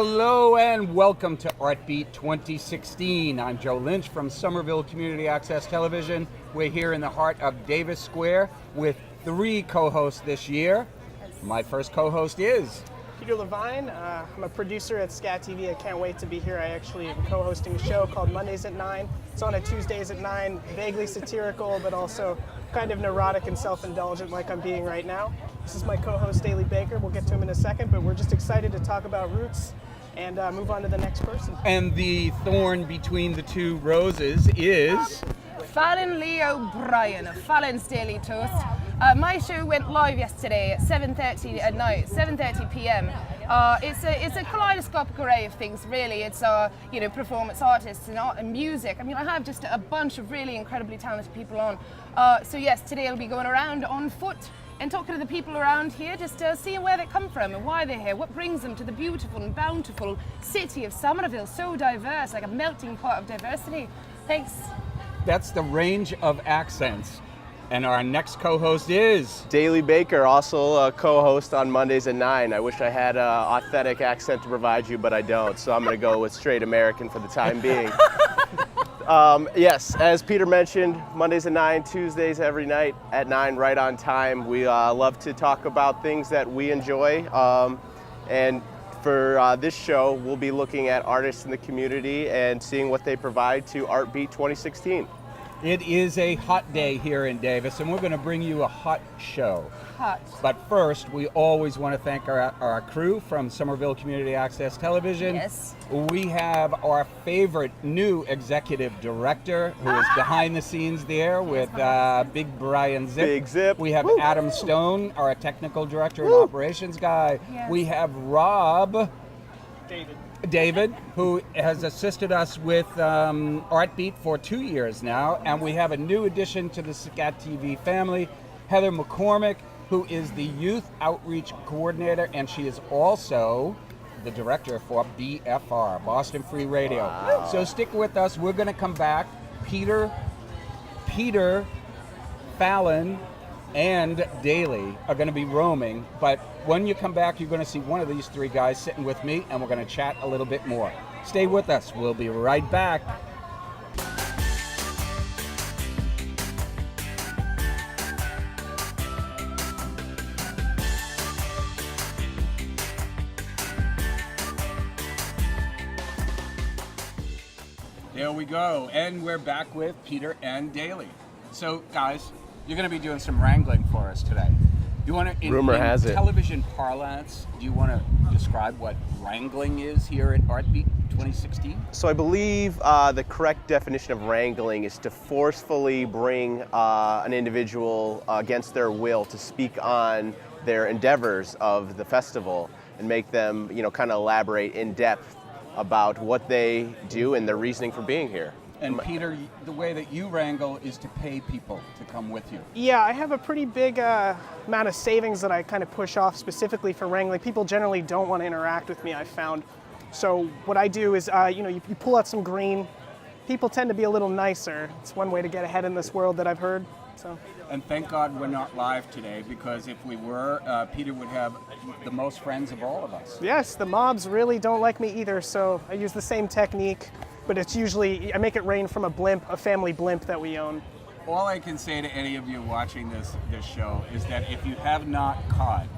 Hello and welcome to Artbeat 2016. I'm Joe Lynch from Somerville Community Access Television. We're here in the heart of Davis Square with 3 co-hosts this year. My first co-host is Peter Levine. I'm a producer at Scat TV. I can't wait to be here. I actually am co-hosting a show called Mondays at 9. It's on at Tuesdays at 9, vaguely satirical, but also kind of neurotic and self-indulgent like I'm being right now. This is my co-host, Daly Baker. We'll get to him in a second, but we're just excited to talk about roots and move on to the next person. And the thorn between the 2 roses is Fallon Lee O'Brien of Fallon's Daily Toast. My show went live yesterday at 7:30 at night, 7:30 p.m. It's a kaleidoscopic array of things, really. It's performance artists and art and music. I mean, I have just a bunch of really incredibly talented people on. So yes, today I'll be going around on foot and talking to the people around here, just seeing where they come from and why they're here, what brings them to the beautiful and bountiful city of Somerville, so diverse, like a melting pot of diversity. Thanks. That's the range of accents. And our next co-host is Daly Baker, also a co-host on Mondays at 9. I wish I had an authentic accent to provide you, but I don't, so I'm going to go with straight American for the time being. Yes, as Peter mentioned, Mondays at 9, Tuesdays every night at 9, right on time. We love to talk about things that we enjoy. And for this show, we'll be looking at artists in the community and seeing what they provide to Artbeat 2016. It is a hot day here in Davis, and we're going to bring you a hot show. Hot. But first, we always want to thank our crew from Somerville Community Access Television. Yes. We have our favorite new executive director, who is behind the scenes there with Big Brian Zip. Big Zip. We have Woo. Adam Stone, our technical director Woo. and operations guy. Yes. We have Rob. David. Who has assisted us with Artbeat for 2 years now, and we have a new addition to the Scat TV family, Heather McCormick, who is the Youth Outreach Coordinator, and she is also the director for BFR, Boston Free Radio. Wow. So stick with us. We're going to come back. Peter, Fallon, and Daly are going to be roaming, but when you come back, you're going to see one of these 3 guys sitting with me, and we're going to chat a little bit more. Stay with us. We'll be right back. There we go, and we're back with Peter and Daly. So, guys, you're going to be doing some wrangling for us today. You want to, Rumor has it. Television parlance, do you want to describe what wrangling is here at Artbeat 2016? So I believe the correct definition of wrangling is to forcefully bring an individual against their will to speak on their endeavors of the festival and make them, kind of elaborate in depth about what they do and their reasoning for being here. And Peter, the way that you wrangle is to pay people to come with you. Yeah, I have a pretty big amount of savings that I kind of push off specifically for wrangling. People generally don't want to interact with me, I've found. So what I do is, you pull out some green. People tend to be a little nicer. It's one way to get ahead in this world that I've heard. So. And thank God we're not live today, because if we were, Peter would have the most friends of all of us. Yes, the mobs really don't like me either, so I use the same technique, but it's usually, I make it rain from a family blimp that we own. All I can say to any of you watching this show is that if you have not caught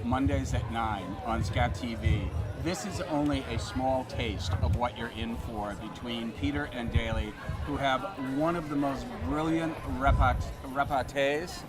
Mondays at 9 on Scat TV, this is only a small taste of what you're in for between Peter and Daly, who have one of the most brilliant repertoires.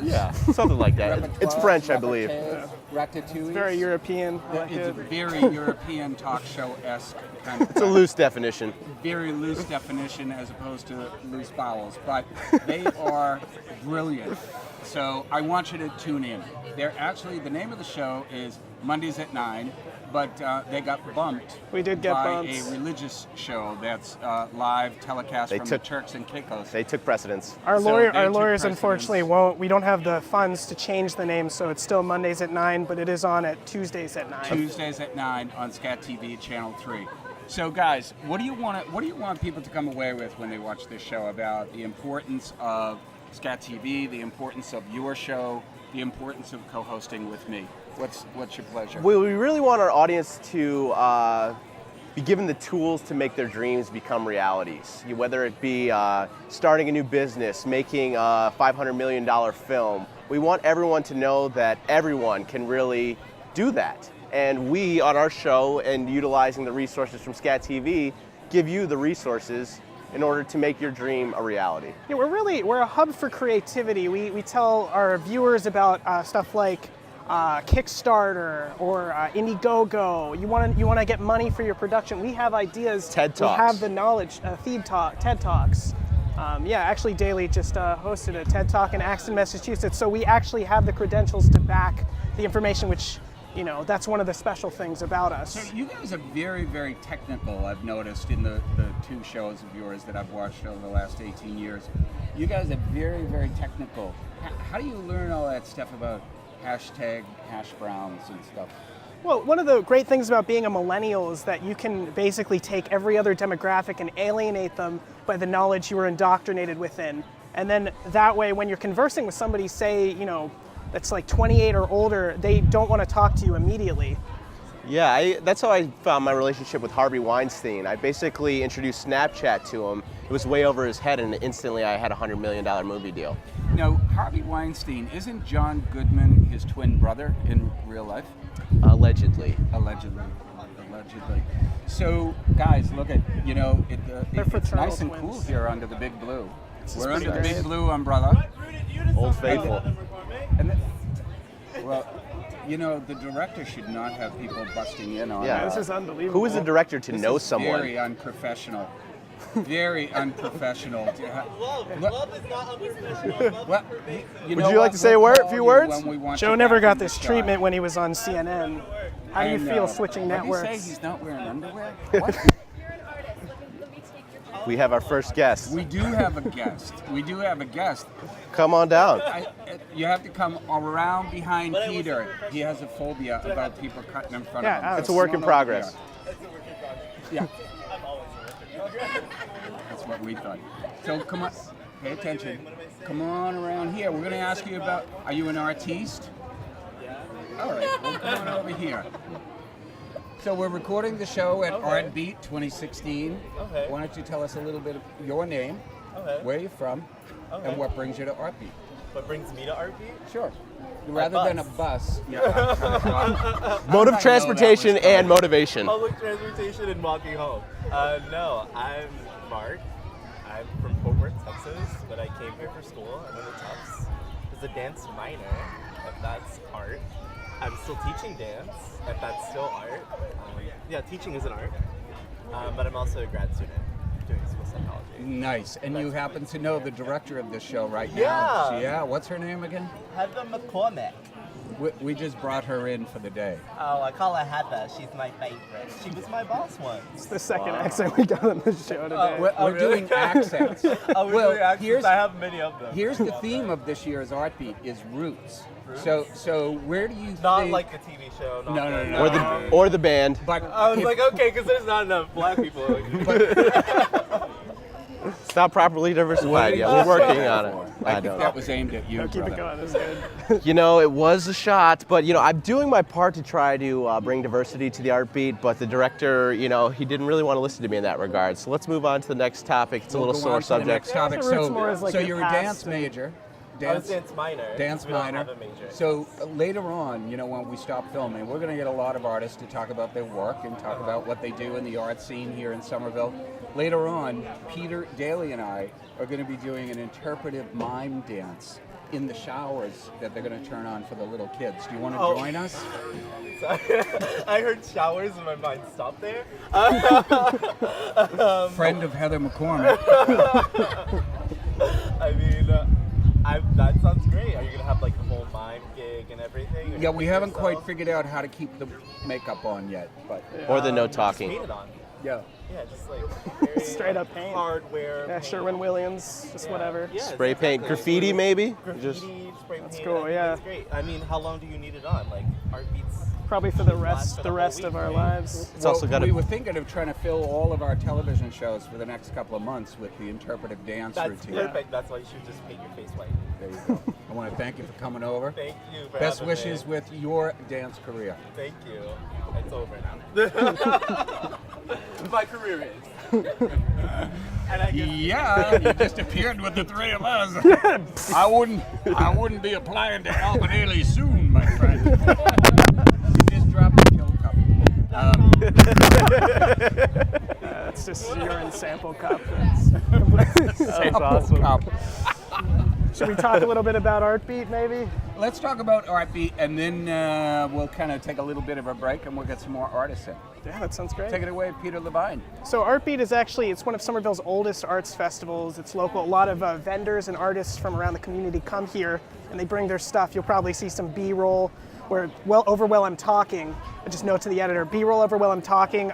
Yeah, something like that. It's French, I believe. Ratatouille. It's very European. It's a very European talk show-esque kind of. It's a loose definition. Very loose definition as opposed to loose bowels, but they are brilliant. So I want you to tune in. They're actually, the name of the show is Mondays at 9, but they got bumped. We did get by bumped. a religious show that's live telecast from the Turks and Caicos. They took precedence. Our So lawyers they took unfortunately won't. We don't have the funds to change the name, so it's still Mondays at 9, but it is on at Tuesdays at 9. Tuesdays at 9 on Scat TV Channel 3. So guys, what do you want people to come away with when they watch this show about the importance of Scat TV, the importance of your show, the importance of co-hosting with me? What's your pleasure? We really want our audience to be given the tools to make their dreams become realities. Whether it be starting a new business, making a $500 million film, we want everyone to know that everyone can really do that. And we, on our show, and utilizing the resources from Scat TV, give you the resources in order to make your dream a reality. Yeah, we're a hub for creativity. We tell our viewers about stuff like Kickstarter or Indiegogo. You want to get money for your production. We have ideas. TED Talks. We have the knowledge. TED Talks. Actually, Daly just hosted a TED Talk in Axton, Massachusetts. So we actually have the credentials to back the information, which, that's one of the special things about us. So you guys are very, very technical, I've noticed in the 2 shows of yours that I've watched over the last 18 years. You guys are very, very technical. How do you learn all that stuff about hashtag hash browns and stuff? Well, one of the great things about being a millennial is that you can basically take every other demographic and alienate them by the knowledge you were indoctrinated within. And then that way, when you're conversing with somebody, say, that's like 28 or older, they don't want to talk to you immediately. Yeah, that's how I found my relationship with Harvey Weinstein. I basically introduced Snapchat to him. It was way over his head, and instantly I had a $100 million movie deal. Now, Harvey Weinstein, isn't John Goodman his twin brother in real life? Allegedly. Allegedly. So, guys, look at, it's nice and twins. cool here under the big blue. We're pretty under the great. big blue umbrella. Old Faithful. And the director should not have people busting in on Yeah. This is unbelievable. Who is the director to know someone? Very unprofessional. Very unprofessional. Love is not unprofessional. Well, Would you like to say a few words? Joe never got this treatment when he was on CNN. How do you feel switching What did networks? you say? He's not wearing underwear? What? We have our first guest. We do have a guest. Come on down. You have to come around behind Peter. He has a phobia about people cutting in front of him. It's a work in progress. Yeah. That's what we thought. So come on, pay attention. Come on around here. We're going to ask you about, are you an artiste? Yeah. All right, well, come on over here. So we're recording the show at Artbeat 2016. Okay. Why don't you tell us a little bit of your name, where you're from, and what brings you to Artbeat? What brings me to Artbeat? Sure. Rather than a bus. Mode of transportation and motivation. Public transportation and walking home. No, I'm Mark. I'm from Fort Worth, Texas, but I came here for school. I went to Tufts as a dance minor, if that's art. I'm still teaching dance, if that's still art. Teaching is an art, but I'm also a grad student doing school psychology. Nice. And you happen to know the director of this show right now. Yeah. Yeah. What's her name again? Heather McCormick. We just brought her in for the day. Oh, I call her Heather. She's my favorite. She was my boss once. It's the second accent we got on the show today. We're really? doing accents. Doing accents? I have many of them. Here's the theme of this year's Artbeat is roots. So where do you Not think... like the TV show. Not No. Or the band. But I was like, okay, because there's not enough black people. It's not properly diversified yet. We're working on it. I think that was aimed at you, Keep it brother. going. That's good. It was a shot, but I'm doing my part to try to bring diversity to the Artbeat, but the director, he didn't really want to listen to me in that regard. So let's move on to the next topic. It's a little We'll go sore on to the subject. next topic. Yeah, roots more as like So your you're a past dance and- major. I was dance minor. Dance We don't minor. have a major. So later on, when we stop filming, we're going to get a lot of artists to talk about their work and talk about what they do in the art scene here in Somerville. Later on, Peter, Daly, and I are going to be doing an interpretive mime dance in the showers that they're going to turn on for the little kids. Do you want to join us? I heard showers and my mind stopped there. Friend of Heather McCormick. I mean, that sounds great. Are you gonna have like the whole mime gig and everything? Or Yeah, we haven't yourself? quite figured out how to keep the makeup on yet, but Or the no Just talking. paint it on. yeah. Yeah, just like very, Straight up paint. hardware. Yeah, paint. Sherwin-Williams, just whatever. Yeah, Spray paint, exactly. graffiti maybe? Graffiti, Just spray paint. cool, I think yeah. That's great. I mean, how long do you need it on? Like Artbeat's probably for the rest of our lives. It's also got we a were thinking of trying to fill all of our television shows for the next couple of months with the interpretive dance That's routine. perfect. That's why you should just paint your face white. There you go. I want to thank you for coming over. Thank you for Best having wishes me. with your dance career. Thank you. It's over now. My career is. And I guess Yeah, you just appeared with the three of us. I wouldn't be applying to Albert Haley soon, my friend. You just dropped the kill cup. That's just urine sample cup. That's awesome. Cup. Should we talk a little bit about Artbeat, maybe? Let's talk about Artbeat, and then we'll kind of take a little bit of a break, and we'll get some more artists in. Yeah, that sounds great. Take it away, Peter Levine. So Artbeat is actually, it's one of Somerville's oldest arts festivals. It's local. A lot of vendors and artists from around the community come here, and they bring their stuff. You'll probably see some B-roll where over while I'm talking, just note to the editor, B-roll over while I'm talking.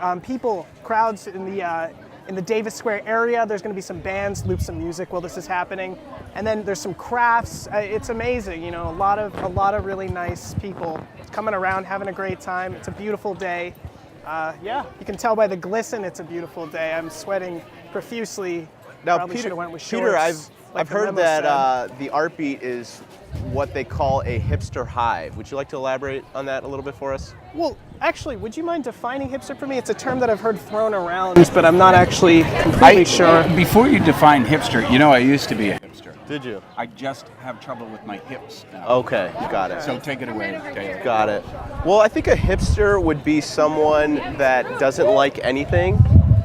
Crowds in the Davis Square area. There's going to be some bands, loop some music while this is happening, and then there's some crafts. It's amazing, you know, a lot of really nice people coming around, having a great time. It's a beautiful day. Yeah, you can tell by the glisten it's a beautiful day. I'm sweating profusely. Now, Probably should Peter, have went with Peter, shorts, like I've the heard memo that the Artbeat is what they call a hipster hive. Would you like to elaborate on that a little bit for us? Well, actually, would you mind defining hipster for me? It's a term that I've heard thrown around, but I'm not actually completely sure. Before you define hipster, you know I used to be a hipster. Did you? I just have trouble with my hips now. Okay, got it. So take it away, Dave. Got it. Well, I think a hipster would be someone that doesn't like anything,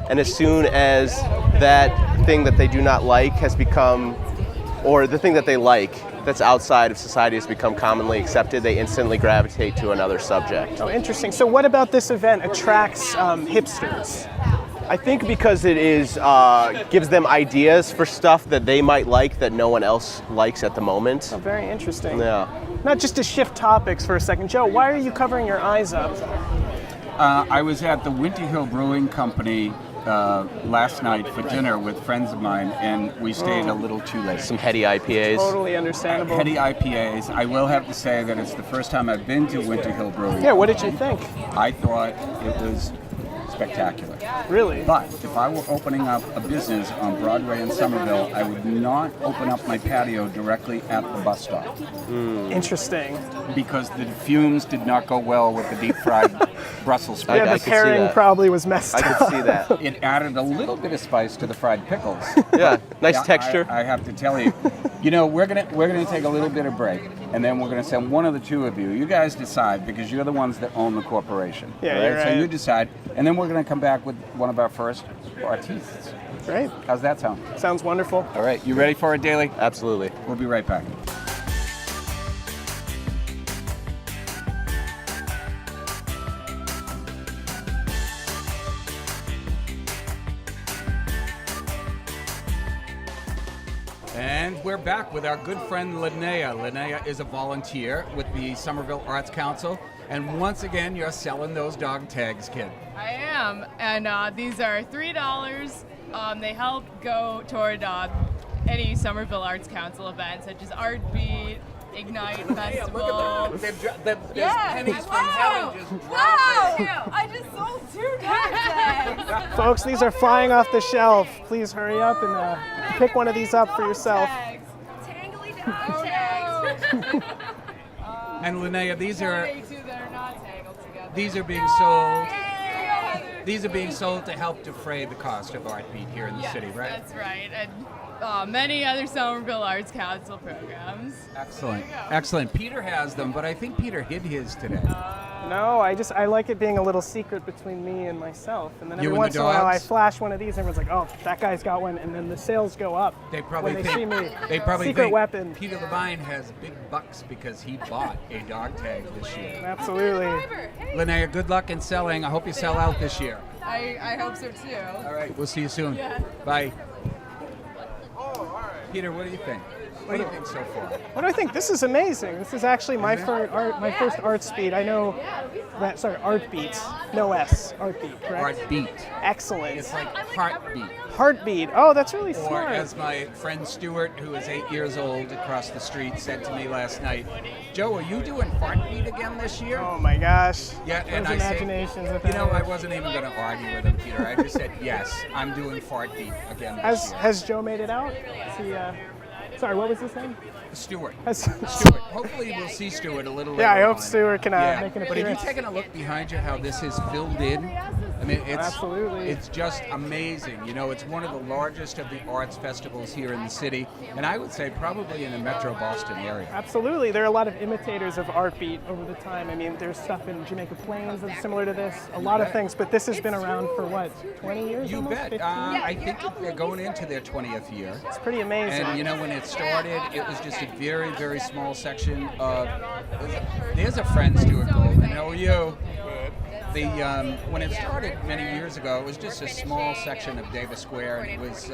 and as soon as that thing that they do not like has become, or the thing that they like that's outside of society has become commonly accepted, they instantly gravitate to another subject. Oh, interesting. So what about this event attracts hipsters? I think because it is gives them ideas for stuff that they might like that no one else likes at the moment. Oh, very interesting. Yeah. Not just to shift topics for a second. Joe, why are you covering your eyes up? I was at the Winter Hill Brewing Company last night for dinner with friends of mine, and we stayed a little too late. Some heady IPAs. Totally understandable. Heady IPAs. I will have to say that it's the first time I've been to Winter Hill Brewing. Yeah, what did you think? I thought it was spectacular. Really? But if I were opening up a business on Broadway in Somerville, I would not open up my patio directly at the bus stop Interesting. because the fumes did not go well with the deep fried Brussels sprouts. Yeah, I the could see pairing that. probably was messed I up. could see that. It added a little bit of spice to the fried pickles. Yeah, nice Yeah, texture. I have to tell you, you know, we're gonna take a little bit of break, and then we're gonna send one of the two of you. You guys decide because you're the ones that own the corporation. Yeah, all you're So right. you decide, and then we're gonna come back with one of our first artistes. Great. How's that sound? Sounds wonderful. All right, you ready for it, Daly? Absolutely. We'll be right back. And we're back with our good friend Linnea. Linnea is a volunteer with the Somerville Arts Council. And once again, you're selling those dog tags, kid. I am, and these are $3. They help go toward any Somerville Arts Council event, such as Artbeat, Ignite Festival. There's pennies from heaven just dropping. Wow! I just sold 2 dog tags. Folks, these are flying off the shelf. Please hurry up and pick one of these up for yourself. Tangly dog tags. And Linnea, these are They're not tangled together. these are being sold. These are being sold to help defray the cost of Artbeat here in the city, right? That's right, and many other Somerville Arts Council programs. Excellent, There you go. excellent. Peter has them, but I think Peter hid his today. No, I like it being a little secret between me and myself. And then You every and the once in a while I dogs? flash one of these and everyone's like, oh, that guy's got one. And then the sales go up They probably when they think see me. they probably Secret think weapon. Peter Levine has big bucks because he bought a dog tag this year. Absolutely. Linnea, good luck in selling. I hope you sell out this year. I hope so too. All right, we'll see you soon. Bye. Peter, what do you think? What do you think so far? What do I think? This is amazing. This is actually my first Artbeat. I know that, Artbeat. No S. Artbeat, correct? Artbeat. Excellent. It's like heartbeat. Heartbeat. Oh, that's really Or smart. as my friend Stuart, who is 8 years old across the street, said to me last night, Joe, are you doing Artbeat again this year? Oh my gosh. Yeah, and Those I said, imaginations with you know, that. I wasn't even going to argue with him, Peter. I just said, yes, I'm doing Fartbeat again this year. Has Joe made it out? Is he, sorry, what was his name? Stuart. Stuart. Hopefully we'll see Stuart a little later Yeah, I hope on. Stuart can make an But have you appearance. taken a look behind you how this is filled in? I mean, Absolutely. it's just amazing. You know, it's one of the largest of the arts festivals here in the city, and I would say probably in the Metro Boston area. Absolutely. There are a lot of imitators of Artbeat over the time. I mean, there's stuff in Jamaica Plains that's similar to this, a lot of things, but this has been around for what, 20 years You almost? bet. 15? I think they're going into their 20th year. It's pretty amazing. And you know, when it started, it was just a very, very small section of. There's a friend, Stuart Gold, and how are you? When it started many years ago, it was just a small section of Davis Square, and it was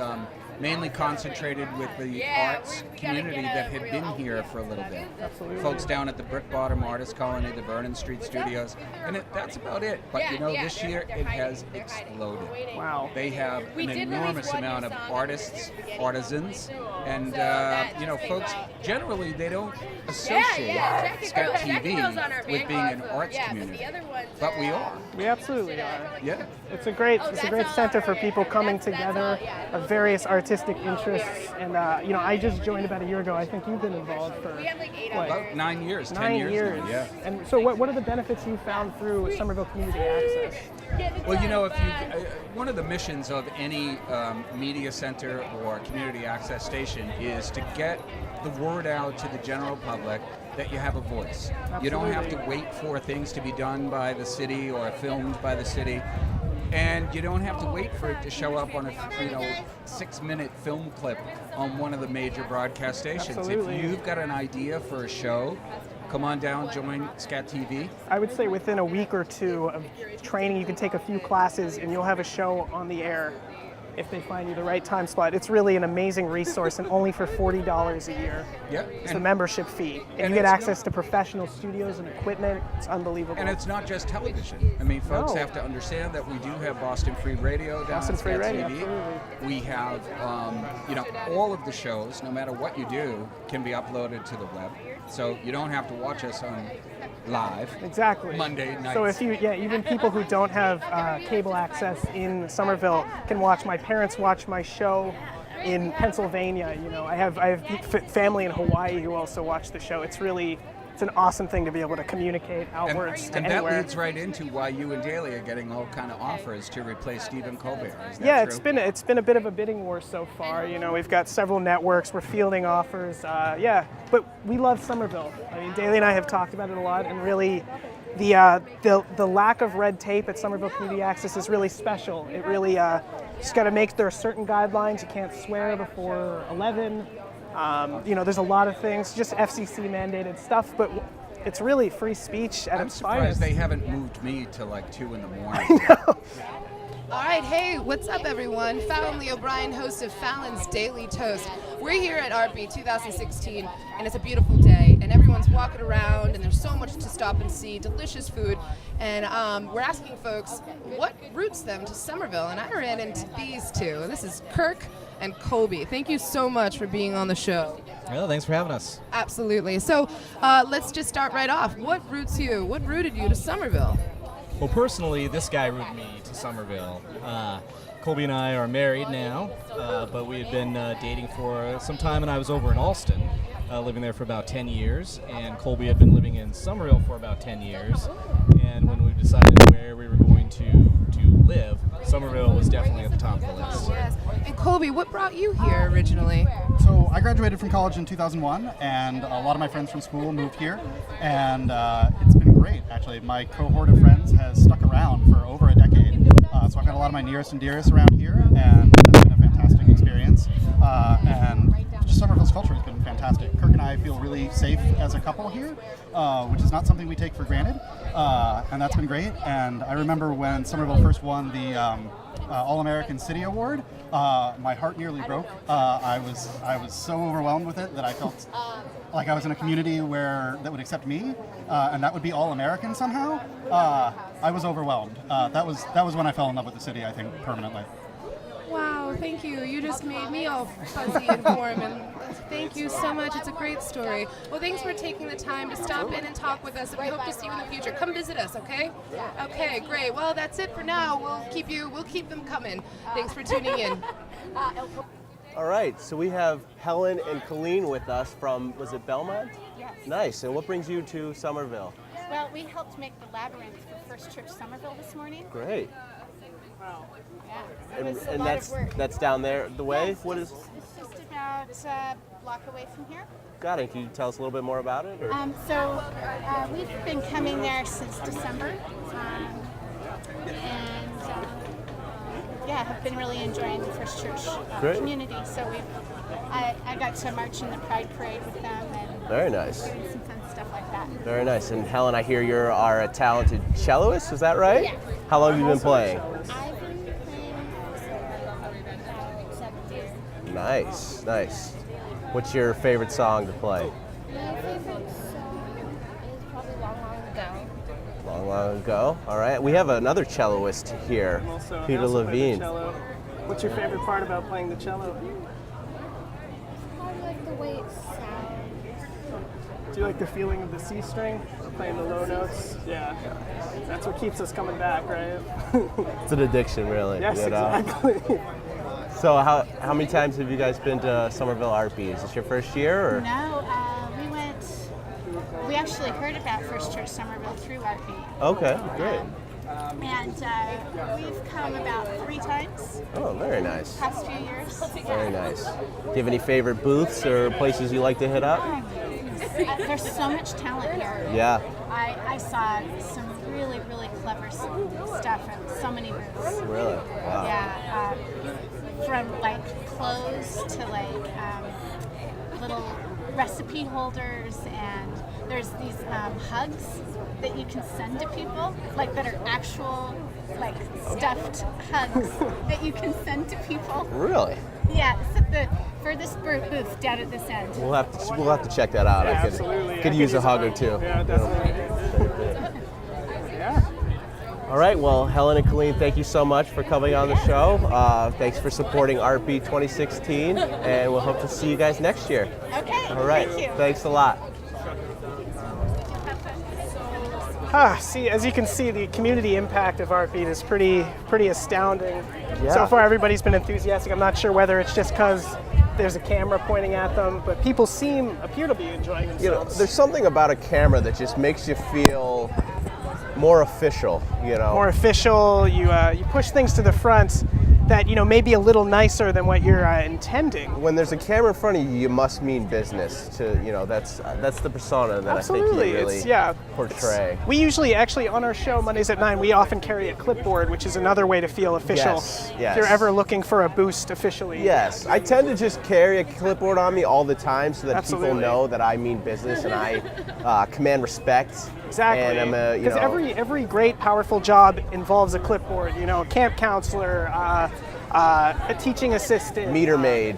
mainly concentrated with the arts community that had been here for a little bit. Absolutely. Folks down at the Brick Bottom Artist Colony, the Vernon Street Studios, and that's about it. But you know, this year it has exploded. Wow. They have an enormous amount of artists, artisans, and you know, folks generally they don't associate Scat TV with being an arts community, but we are. We absolutely are. Yeah. It's a great center for people coming together of various artistic interests. And you know, I just joined about a year ago. I think you've been involved for what? About 9 years, 10 9 years years. now, yeah. And so, what are the benefits you found through Somerville Community Access? Well, you know, if you one of the missions of any media center or community access station is to get the word out to the general public that you have a voice. You don't have to wait for things to be done by the city or filmed by the city. And you don't have to wait for it to show up on a 6-minute film clip on one of the major broadcast stations. Absolutely. If you've got an idea for a show, come on down, join Scat TV. I would say within a week or two of training, you can take a few classes and you'll have a show on the air if they find you the right time slot. It's really an amazing resource, and only for $40 a year. Yeah. It's the membership fee. And you get access to professional studios and equipment. It's unbelievable. And it's not just television. I mean, folks No. have to understand that we do have Boston Free Radio down Boston at Free Scat Radio, TV. absolutely. We have, all of the shows, no matter what you do, can be uploaded to the web. So you don't have to watch us on live. Exactly. Monday nights. So if even people who don't have cable access in Somerville can watch. My parents watch my show in Pennsylvania. You know, I have family in Hawaii who also watch the show. It's an awesome thing to be able to communicate outwards to and anywhere. that leads right into why you and Daly are getting all kind of offers to replace Stephen Colbert. Is that Yeah, true? it's been a bit of a bidding war so far. You know, we've got several networks. We're fielding offers. But we love Somerville. I mean, Daly and I have talked about it a lot, and really, the lack of red tape at Somerville Community Access is really special. It really just got to make there are certain guidelines. You can't swear before 11. There's a lot of things, just FCC mandated stuff, but it's really free speech at I'm its surprised finest. they haven't moved me to like 2 in the morning. All right, hey, what's up, everyone? Fallon Lee O'Brien, host of Fallon's Daily Toast. We're here at Artbeat 2016, and it's a beautiful day, and everyone's walking around, and there's so much to stop and see, delicious food, and we're asking folks what roots them to Somerville, and I ran into these two. This is Kirk and Colby. Thank you so much for being on the show. Well, thanks for having us. Absolutely. So let's just start right off. What roots you? What rooted you to Somerville? Well, personally, this guy rooted me to Somerville. Colby and I are married now, but we had been dating for some time, and I was over in Alston, living there for about 10 years, and Colby had been living in Somerville for about 10 years. And when we decided where we were going to live, Somerville was definitely at the top of the list. Yes. And Colby, what brought you here originally? So I graduated from college in 2001, and a lot of my friends from school moved here, and it's been great, actually. My cohort of friends has stuck around for over a decade, so I've got a lot of my nearest and dearest around here, and that's been a fantastic experience. And just Somerville's culture has been fantastic. Kirk and I feel really safe as a couple here, which is not something we take for granted, and that's been great. And I remember when Somerville first won the All-American City Award, my heart nearly broke. I was so overwhelmed with it that I felt like I was in a community that would accept me, and that would be All-American somehow. I was overwhelmed. That was when I fell in love with the city, I think, permanently. Wow, Oh, thank you. You just made me all fuzzy and warm, and thank you so much. It's a great story. Well, thanks for taking the time to stop in and talk with us, and we hope to see you in the future. Come visit us, okay? Okay, great. Well, that's it for now. We'll keep them coming. Thanks for tuning in. All right, so we have Helen and Colleen with us from, was it Belmont? Yes. Nice, and what brings you to Somerville? Well, we helped make the labyrinth for First Church Somerville this morning. Great. Yeah. It was a And lot that's of work. that's down there the way? Yes, What is, It's just about a block away from here. got it, can you tell us a little bit more about it? Or? We've been coming there since December. Have been really enjoying the First Church Great. community. So I got to march in the Pride Parade with them and Very nice. doing some fun stuff like that. Very nice. And Helen, I hear you are a talented celloist, is that right? Yeah. How long have you been playing? I've been playing for about 7 years. Nice, nice. What's your favorite song to play? My favorite song is probably Long, Long Ago. Long, long ago. All right. We have another celloist here, Also, Peter I also play the Levine. cello. What's your favorite part about playing the cello? I like the way it sounds. Do you like the feeling of the C string? Playing the low notes? Yeah. That's what keeps us coming back, right? It's an addiction, really. Yes, you know? exactly. So how many times have you guys been to Somerville Artbeat? Is this your first year? Or? No, we actually heard about First Church Somerville through Artbeat. Okay, great. And we've come about 3 times Oh, very nice. past few years. Very nice. Do you have any favorite booths or places you like to hit up? There's so much talent here. Yeah. I saw some really, really clever stuff at so many booths. Really? Wow. Yeah, from like clothes to like little recipe holders, and there's these hugs that you can send to people, like that are actual like stuffed hugs that you can send to people. Really? Yeah, it's at the furthest booth down at this end. We'll have to check that out. Yeah, I could absolutely. could use a hug or two. Yeah, definitely. Yeah. All right, well, Helen and Colleen, thank you so much for coming on the show. Thanks for supporting Artbeat 2016, and we'll hope to see you guys next year. Okay. All right, Thank you. thanks a lot. See, as you can see, the community impact of Artbeat is pretty astounding. Yeah. So far, everybody's been enthusiastic. I'm not sure whether it's just because there's a camera pointing at them, but people appear to be enjoying themselves. You know, there's something about a camera that just makes you feel more official, you know. More official. You push things to the front that may be a little nicer than what you're intending. When there's a camera in front of you, you must mean business. That's the persona that Absolutely. I think you really portray. We usually, actually, on our show Mondays at 9, we often carry a clipboard, which is another way to feel official. Yes. If you're ever looking for a boost officially. Yes, I tend to just carry a clipboard on me all the time so that Absolutely. people know that I mean business and I command respect. Exactly. And I'm because every great, powerful job involves a clipboard. A camp counselor, a teaching assistant, meter maid.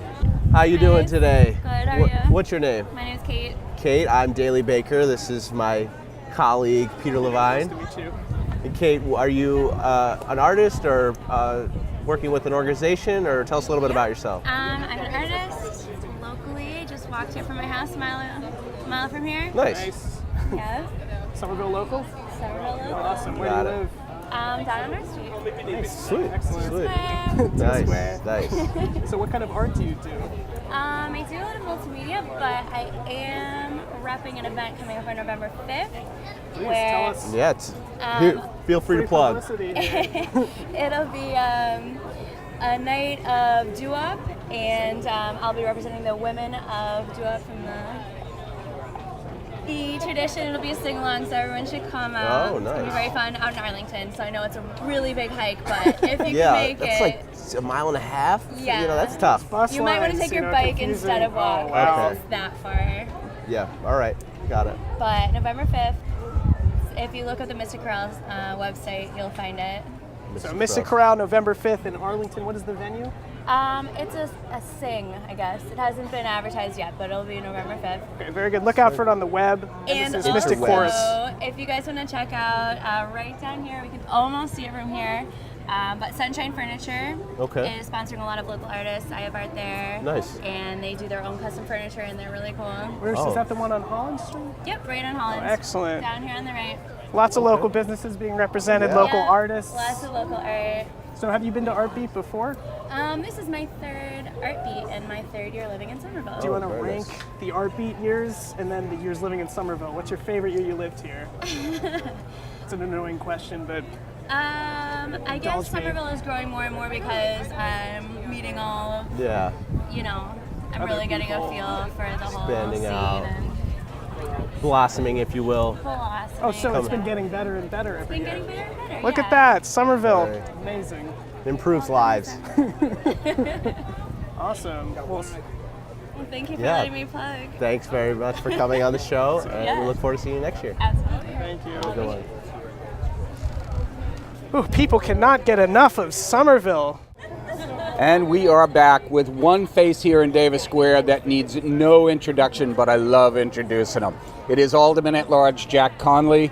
How you doing today? Good. How are you? What's your name? My name is Kate. Kate. I'm Daly Baker. This is my colleague Peter Levine. Nice to meet you. And Kate, are you an artist or working with an organization, or tell us a little bit about yourself? I'm an artist locally. Just walked here from my house, a mile from here. Nice. Yeah. Somerville local? Somerville local. Awesome. Where Got do you it. live? Down on our street. Nice. Sweet. Excellent. Sweet. Square. Nice. So what kind of art do you do? I do a lot of multimedia, but I am repping an event coming up on November 5th. Please where tell us. Yeah. Here, feel free to plug. Publicity here. It'll be a night of doo-wop, and I'll be representing the women of doo-wop from the tradition. It'll be a sing-along, so everyone should come out. Oh, It's gonna be nice. very fun out in Arlington, so I know it's a really big hike, but if you Yeah, can make that's it, like a mile and a half. Yeah. That's tough. Bus you might want to lines, take your bike confusing. instead of walk. Oh, wow. Okay. It's that far. Yeah. All right. Got it. But November 5th, if you look at the Mystic Corral's website, you'll find it. So Mystic Corral, November 5th in Arlington. What is the venue? It's a sing, I guess. It hasn't been advertised yet, but it'll be November 5th. Okay, very good. Look out for it on the web. And this is also, Mystic Chorus. if you guys want to check out right down here, we can almost see it from here. But Sunshine Furniture Okay. is sponsoring a lot of local artists. I have art there. Nice. And they do their own custom furniture, and they're really cool. Where's Oh. is that the one on Holland Street? Yep, right on Holland. Excellent. Down here on the right. Lots of local businesses being represented, Yeah. local Yeah, artists. Lots of local art. So have you been to Artbeat before? This is my third Artbeat and my third year living in Somerville. Do you want to very rank nice. the Artbeat years and then the years living in Somerville? What's your favorite year you lived here? It's an annoying question, but I guess Indulge me. Somerville is growing more and more because I'm meeting all of, Yeah. I'm Other really getting people. a feel for the whole Expanding scene out. and Blossoming, if you will. philosophy. oh, so it's been getting better and better every Been year. getting better and better. Look yeah. at that, Somerville. Right. Amazing. It improves lives. Awesome. Well, Well, thank you for Yeah. letting me plug. Thanks very much for coming on the show, and Yeah. we look forward to seeing you next year. Absolutely. thank you. Good one. Ooh, people cannot get enough of Somerville. And we are back with one face here in Davis Square that needs no introduction, but I love introducing him. It is Alderman at Large Jack Conley.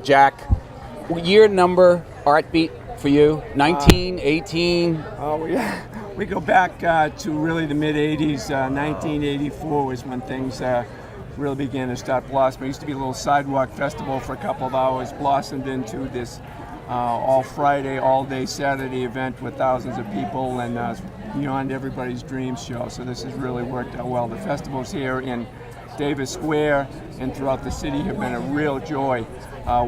Jack, year number Artbeat for you? 19, 18? Oh, yeah. We go back to really the mid-'80s. 1984 was when things really began to start blossoming. It used to be a little sidewalk festival for a couple of hours, blossomed into this all Friday, all day Saturday event with thousands of people, and beyond everybody's dreams show. So this has really worked out well. The festivals here in Davis Square and throughout the city have been a real joy.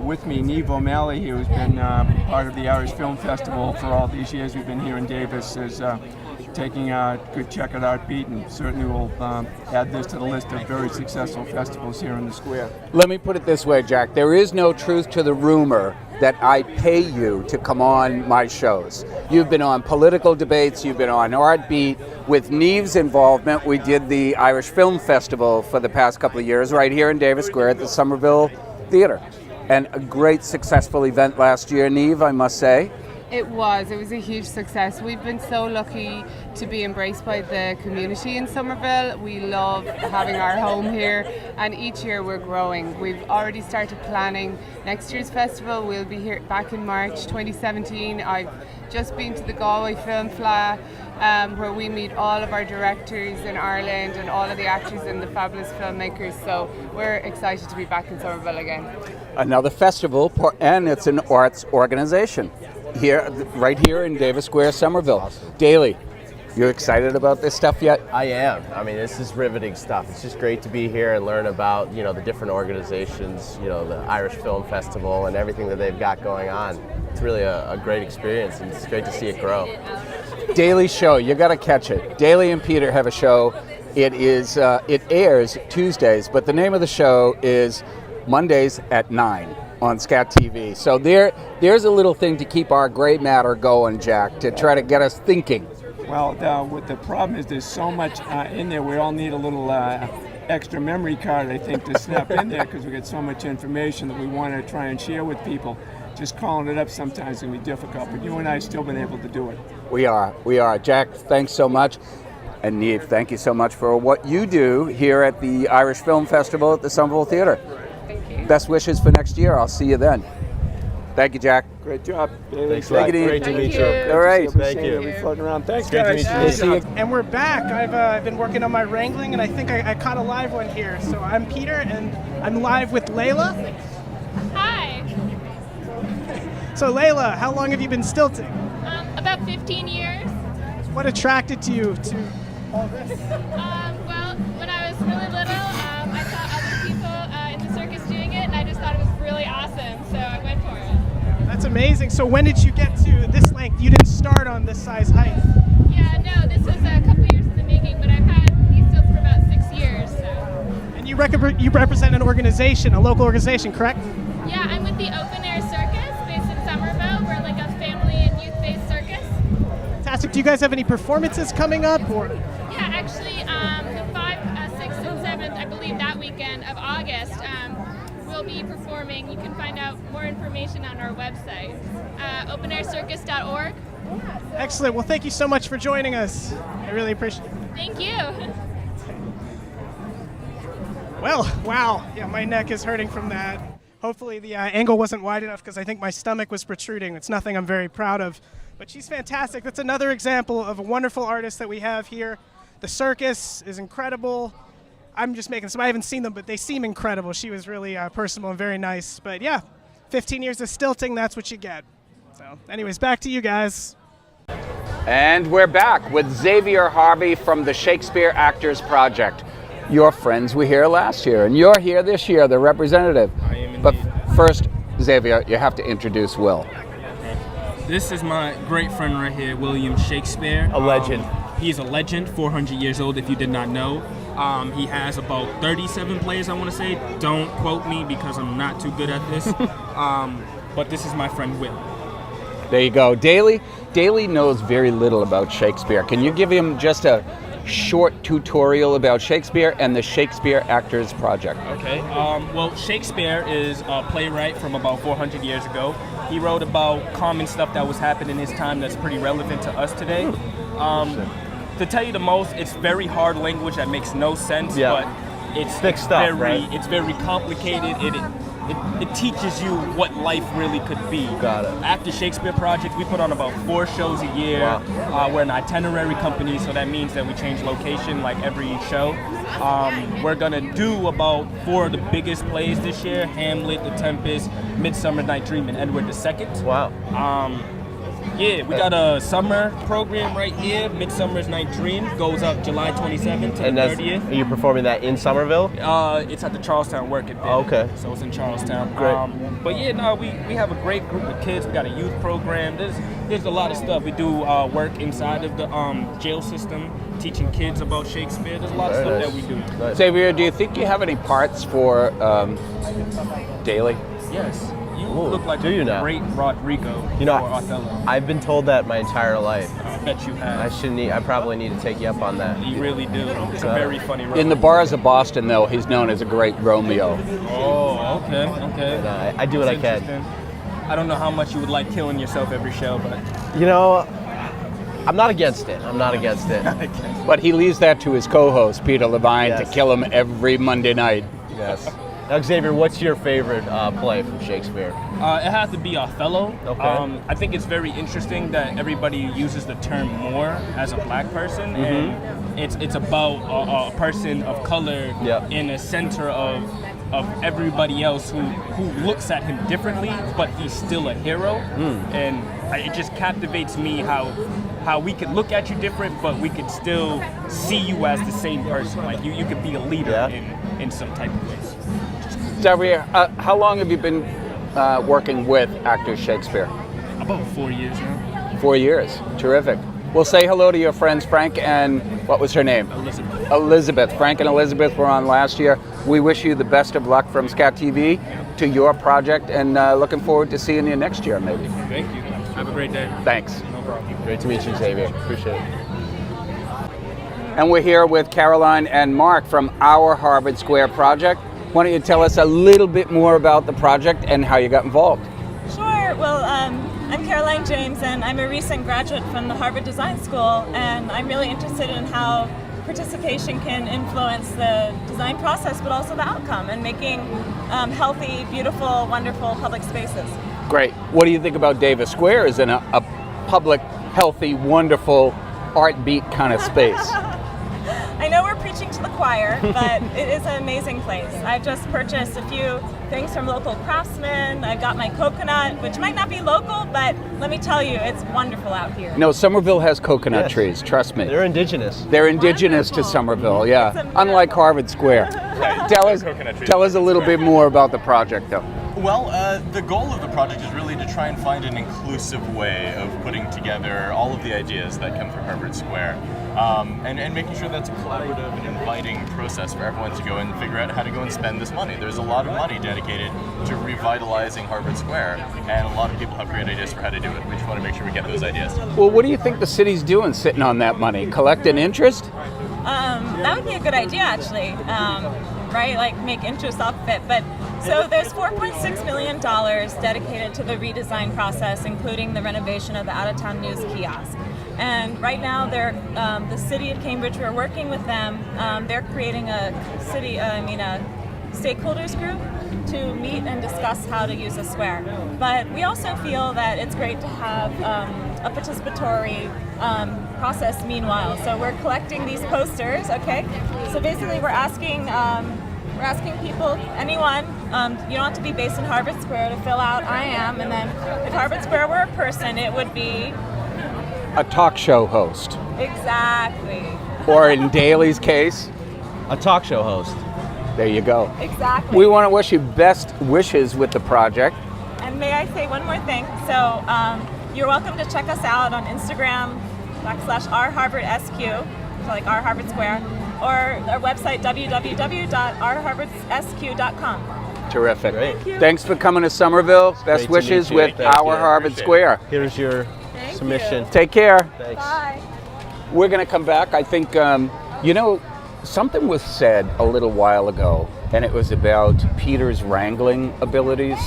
With me, Neve O'Malley, who's been part of the Irish Film Festival for all these years we've been here in Davis, is taking a good check at Artbeat, and certainly will add this to the list of very successful festivals here in the square. Let me put it this way, Jack. There is no truth to the rumor that I pay you to come on my shows. You've been on political debates, you've been on Artbeat. With Neve's involvement, we did the Irish Film Festival for the past couple of years right here in Davis Square at the Somerville Theater. And a great successful event last year, Neve, I must say. It was a huge success. We've been so lucky to be embraced by the community in Somerville. We love having our home here, and each year we're growing. We've already started planning next year's festival. We'll be here back in March 2017. I've just been to the Galway Film Fleadh, where we meet all of our directors in Ireland and all of the actors and the fabulous filmmakers. So we're excited to be back in Somerville again. Another festival, and it's an arts organization here, right here in Davis Square, Somerville. Awesome. Daly, you excited about this stuff yet? I am. I mean, this is riveting stuff. It's just great to be here and learn about, the different organizations, the Irish Film Festival and everything that they've got going on. It's really a great experience, and it's great to see it grow. Daily show, you got to catch it. Daly and Peter have a show. It airs Tuesdays, but the name of the show is Mondays at 9 on Scat TV. So there's a little thing to keep our gray matter going, Jack, to try to get us thinking. Well, what the problem is there's so much in there. We all need a little extra memory card, I think, to snap in there because we get so much information that we want to try and share with people. Just calling it up sometimes can be difficult, but you and I have still been able to do it. We are. Jack, thanks so much. And Neve, thank you so much for what you do here at the Irish Film Festival at the Somerville Theater. Thank you. Best wishes for next year. I'll see you then. Thank you, Jack. Great job. Thanks a Take lot. it easy. Great to Thank meet you. you. All right. Thank you. We'll be floating around. Thanks, Great to guys. meet you. We'll see you. And we're back. I've been working on my wrangling, and I think I caught a live one here. So I'm Peter, and I'm live with Layla. Hi. So Layla, how long have you been stilting? About 15 years. What attracted you to all this? Well, when I was really little, I saw other people in the circus doing it, and I just thought it was really awesome, so I went for it. That's amazing. So when did you get to this length? You didn't start on this size height. Yeah, no, this was a couple years in the making, but I've had these stilts for about 6 years, so. And you represent an organization, a local organization, correct? Yeah, I'm with the Open Air Circus based in Somerville. We're like a family and youth-based circus. Fantastic. Do you guys have any performances coming up? Or Yeah, actually, the 5th, 6th, and 7th, I believe that weekend of August, we'll be performing. You can find out more information on our website, openaircircus.org. Excellent. Well, thank you so much for joining us. I really appreciate it. Thank you. Well, wow. Yeah, my neck is hurting from that. Hopefully the angle wasn't wide enough because I think my stomach was protruding. It's nothing I'm very proud of. But she's fantastic. That's another example of a wonderful artist that we have here. The circus is incredible. I'm just making some. I haven't seen them, but they seem incredible. She was really personable and very nice. But yeah, 15 years of stilting, that's what you get. So anyways, back to you guys. And we're back with Xavier Harvey from the Shakespeare Actors Project. Your friends were here last year, and you're here this year, the representative. I am but indeed. first, Xavier, you have to introduce Will. This is my great friend right here, William Shakespeare. A legend. He's a legend, 400 years old if you did not know. He has about 37 plays, I want to say. Don't quote me because I'm not too good at this. But this is my friend Will. There you go. Daly knows very little about Shakespeare. Can you give him just a short tutorial about Shakespeare and the Shakespeare Actors Project? Okay. Well, Shakespeare is a playwright from about 400 years ago. He wrote about common stuff that was happening in his time that's pretty relevant to us today. To tell you the most, it's very hard language that makes no sense, but it's thick stuff, right? It's very complicated. It teaches you what life really could be. Got it. After Shakespeare Project, we put on about 4 shows a year. Wow. We're an itinerary company, so that means that we change location like every show. We're gonna do about 4 of the biggest plays this year: Hamlet, The Tempest, Midsummer Night's Dream, and Edward II. Wow. Yeah, we got a summer program right here. Midsummer's Night's Dream goes up July 27th to And the that's, 30th. are you performing that in Somerville? It's at the Charlestown Working Bit. Oh, okay. So it's in Charlestown. Great. But yeah, no, we have a great group of kids. We got a youth program. There's a lot of stuff. We do work inside of the jail system, teaching kids about Shakespeare. There's a lot of stuff that we do. Nice. Xavier, do you think you have any parts for Daly? Yes. You Ooh, look like do you a now? great Rodrigo You know, for Othello. I've been told that my entire life. I bet you have. I probably need to take you up on that. You really do. It's a very funny role. In the bars of Boston, though, he's known as a great Romeo. Oh, okay. No, I do what I can. Interesting. I don't know how much you would like killing yourself every show, but You know, I'm not against it. I'm not against it. But he leaves that to his co-host, Peter Levine, Yes. to kill him every Monday night. Yes. Now, Xavier, what's your favorite play from Shakespeare? it has to be Othello. Okay. I think it's very interesting that everybody uses the term Moor as a black person, and it's about a person of color in the center of everybody else who looks at him differently, but he's still a hero. And it just captivates me how we could look at you different, but we could still see you as the same person. Like you could be a leader in some type of ways. Xavier, how long have you been working with Actors Shakespeare? About 4 years now. 4 years. Terrific. Well, say hello to your friends, Frank and what was her name? Elizabeth. Elizabeth. Frank and Elizabeth were on last year. We wish you the best of luck from Scat TV to your project, and looking forward to seeing you next year, maybe. Thank you. Have a great day. Thanks. No problem. Great to meet you, Xavier. Appreciate it. And we're here with Caroline and Mark from our Harvard Square project. Why don't you tell us a little bit more about the project and how you got involved? Sure. Well, I'm Caroline James, and I'm a recent graduate from the Harvard Design School, and I'm really interested in how participation can influence the design process, but also the outcome, and making healthy, beautiful, wonderful public spaces. Great. What do you think about Davis Square as in a public, healthy, wonderful, Artbeat kind of space? I know we're preaching to the choir, but it is an amazing place. I've just purchased a few things from local craftsmen. I've got my coconut, which might not be local, but let me tell you, it's wonderful out here. No, Somerville has coconut trees, trust me. They're indigenous. They're indigenous to Somerville, yeah. Unlike Harvard Square. Tell us a little bit more about the project, though. Well, the goal of the project is really to try and find an inclusive way of putting together all of the ideas that come from Harvard Square, and making sure that's a collaborative and inviting process for everyone to go and figure out how to go and spend this money. There's a lot of money dedicated to revitalizing Harvard Square, and a lot of people have great ideas for how to do it. We just want to make sure we get those ideas. Well, what do you think the city's doing sitting on that money? Collecting interest? That would be a good idea, actually. Right, like make interest off of it. But so there's $4.6 million dedicated to the redesign process, including the renovation of the out-of-town news kiosk. And right now, the city of Cambridge, we're working with them. They're creating a stakeholders group to meet and discuss how to use a square. But we also feel that it's great to have a participatory process meanwhile. So we're collecting these posters, okay? So basically we're asking people, anyone, you don't have to be based in Harvard Square, to fill out I am, and then if Harvard Square were a person, it would be A talk show host. exactly. Or in Daly's case, a talk show host. There you go. Exactly. We want to wish you best wishes with the project. And may I say one more thing? So you're welcome to check us out on Instagram /rharvardsq, so like R Harvard Square, or our website www.rharvardsq.com. Terrific. Great. Thank you. Thanks for coming to Somerville. Best Great to wishes meet you. with Thank our you. Harvard Appreciate Square. Here's your submission. Take care. Thanks. Bye. We're going to come back. I think, something was said a little while ago, and it was about Peter's wrangling abilities.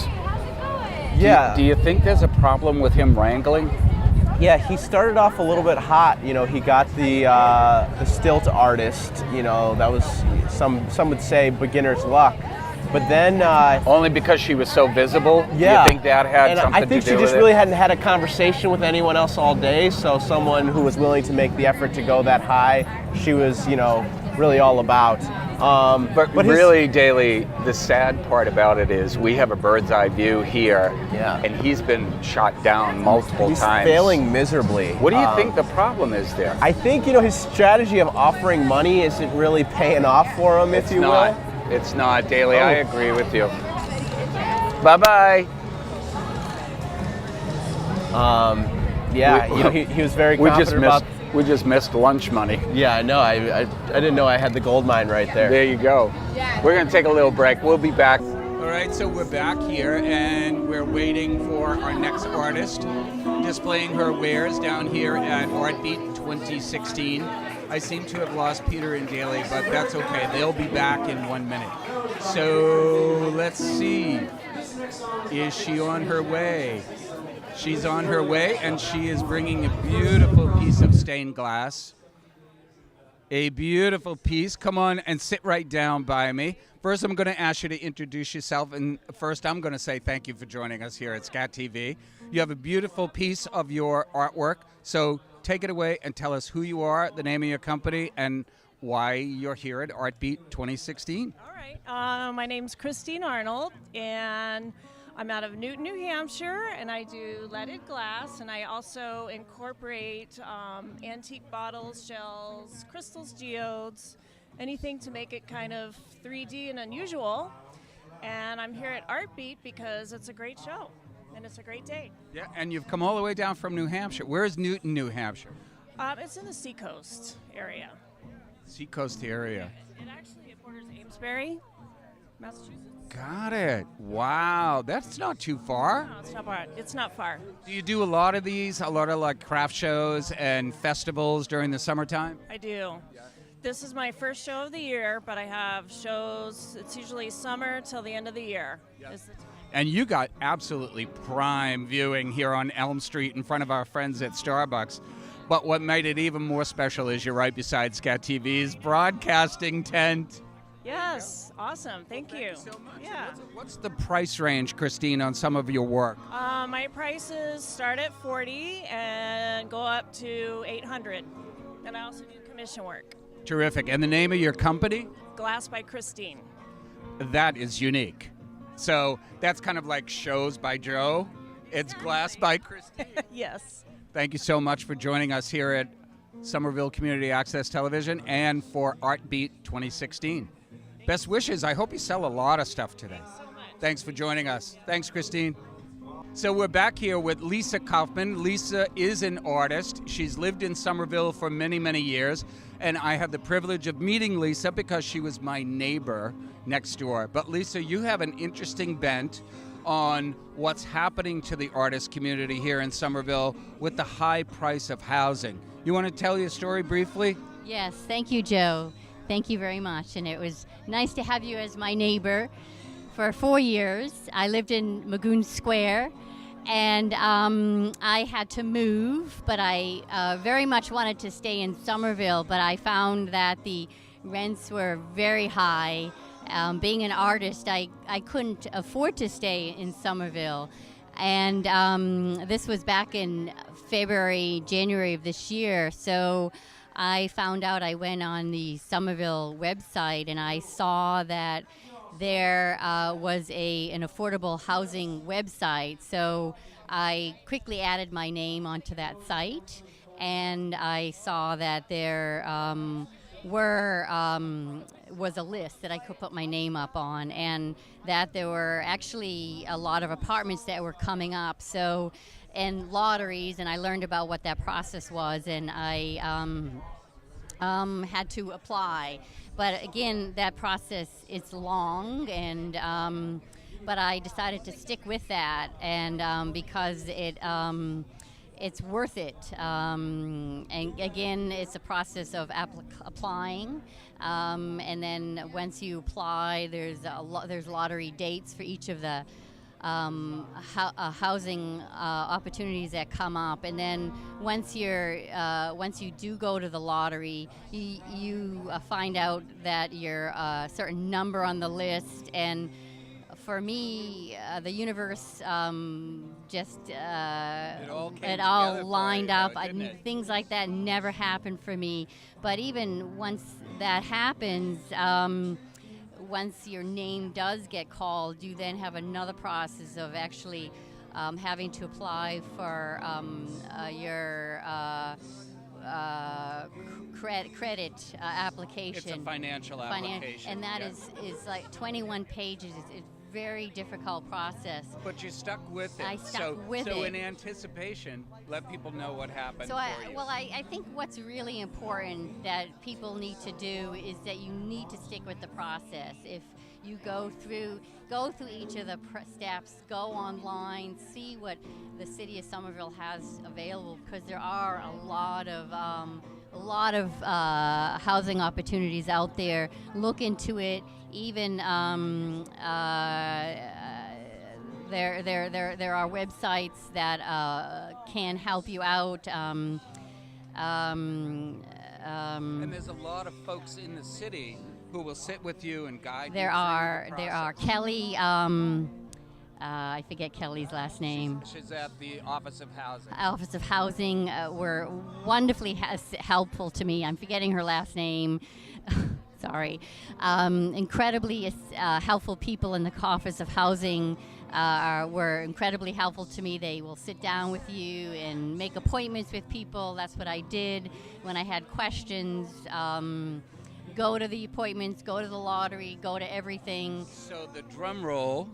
Yeah. Do you think there's a problem with him wrangling? Yeah, he started off a little bit hot. You know, he got the stilt artist. You know, that was some would say beginner's luck. But then only because she was so visible. Yeah, You think that had and something I think to do she with just it? really hadn't had a conversation with anyone else all day. So someone who was willing to make the effort to go that high, she was, really all about. But his- really, Daly, the sad part about it is we have a bird's eye view here, and he's been shot down multiple He's times. failing miserably. What do you think the problem is there? I think, his strategy of offering money isn't really paying off for him, if you will. It's not, Daly. Oh. I agree with you. Bye-bye. Yeah, he was very confident about... We just missed lunch money. Yeah, no, I didn't know I had the gold mine right there. There you go. We're going to take a little break. We'll be back. All right, so we're back here, and we're waiting for our next artist displaying her wares down here at Artbeat 2016. I seem to have lost Peter and Daly, but that's okay. They'll be back in 1 minute. So let's see. Is she on her way? She's on her way, and she is bringing a beautiful piece of stained glass. A beautiful piece. Come on and sit right down by me. First, I'm going to ask you to introduce yourself, and first, I'm going to say thank you for joining us here at Scat TV. You have a beautiful piece of your artwork, so take it away and tell us who you are, the name of your company, and why you're here at Artbeat 2016. All right. My name's Christine Arnold, and I'm out of Newton, New Hampshire, and I do leaded glass, and I also incorporate antique bottles, shells, crystals, geodes, anything to make it kind of 3D and unusual. And I'm here at Artbeat because it's a great show, and it's a great day. Yeah, and you've come all the way down from New Hampshire. Where is Newton, New Hampshire? It's in the Seacoast area. Seacoast area. It actually borders Amesbury, Massachusetts. Got it. Wow, that's not too far. No, it's not far. It's not far. Do you do a lot of these, a lot of like craft shows and festivals during the summertime? I do. This is my first show of the year, but I have shows, it's usually summer till the end of the year. And you got absolutely prime viewing here on Elm Street in front of our friends at Starbucks. But what made it even more special is you're right beside Scat TV's broadcasting tent. Yes, awesome. Thank you. So much. Yeah. What's the price range, Christine, on some of your work? My prices start at $40 and go up to $800. And I also do commission work. Terrific. And the name of your company? Glass by Christine. That is unique. So that's kind of like Shows by Joe. It's Glass by Christine. Yes. Thank you so much for joining us here at Somerville Community Access Television and for Artbeat 2016. Best wishes. I hope you sell a lot of stuff today. Thanks for joining us. Thanks, Christine. So we're back here with Lisa Kaufman. Lisa is an artist. She's lived in Somerville for many, many years. And I had the privilege of meeting Lisa because she was my neighbor next door. But Lisa, you have an interesting bent on what's happening to the artist community here in Somerville with the high price of housing. You want to tell your story briefly? Yes, thank you, Joe. Thank you very much. And it was nice to have you as my neighbor for 4 years. I lived in Magoon Square, and I had to move, but I very much wanted to stay in Somerville, but I found that the rents were very high being an artist, I couldn't afford to stay in Somerville. And this was back in January of this year. So I found out, I went on the Somerville website and I saw that there was an affordable housing website. So I quickly added my name onto that site, and I saw that there was a list that I could put my name up on, and that there were actually a lot of apartments that were coming up, so, and lotteries, and I learned about what that process was, and I had to apply. But again, that process is long, and but I decided to stick with that, and because it's worth it. And again, it's a process of applying, and then once you apply, there's lottery dates for each of the housing opportunities that come up, and then once you do go to the lottery, you find out that you're a certain number on the list. And for me, the universe just it all lined up. Things like that never happened for me. But even once that happens, once your name does get called, you then have another process of actually having to apply for your credit application. It's a financial application. And that is like 21 pages. It's a very difficult process. But you stuck with it. I stuck with it. So in anticipation, let people know what happened for you. I think what's really important that people need to do is that you need to stick with the process. If you go through each of the steps, go online, see what the city of Somerville has available, because there are a lot of housing opportunities out there. Look into it. Even there are websites that can help you out. And there's a lot of folks in the city who will sit with you and guide you. There are Kelly. I forget Kelly's last name. She's at the Office of Housing. Office of Housing were wonderfully helpful to me. I'm forgetting her last name. Sorry. Incredibly helpful people in the Office of Housing were incredibly helpful to me. They will sit down with you and make appointments with people. That's what I did when I had questions. Go to the appointments, go to the lottery, go to everything. So the drum roll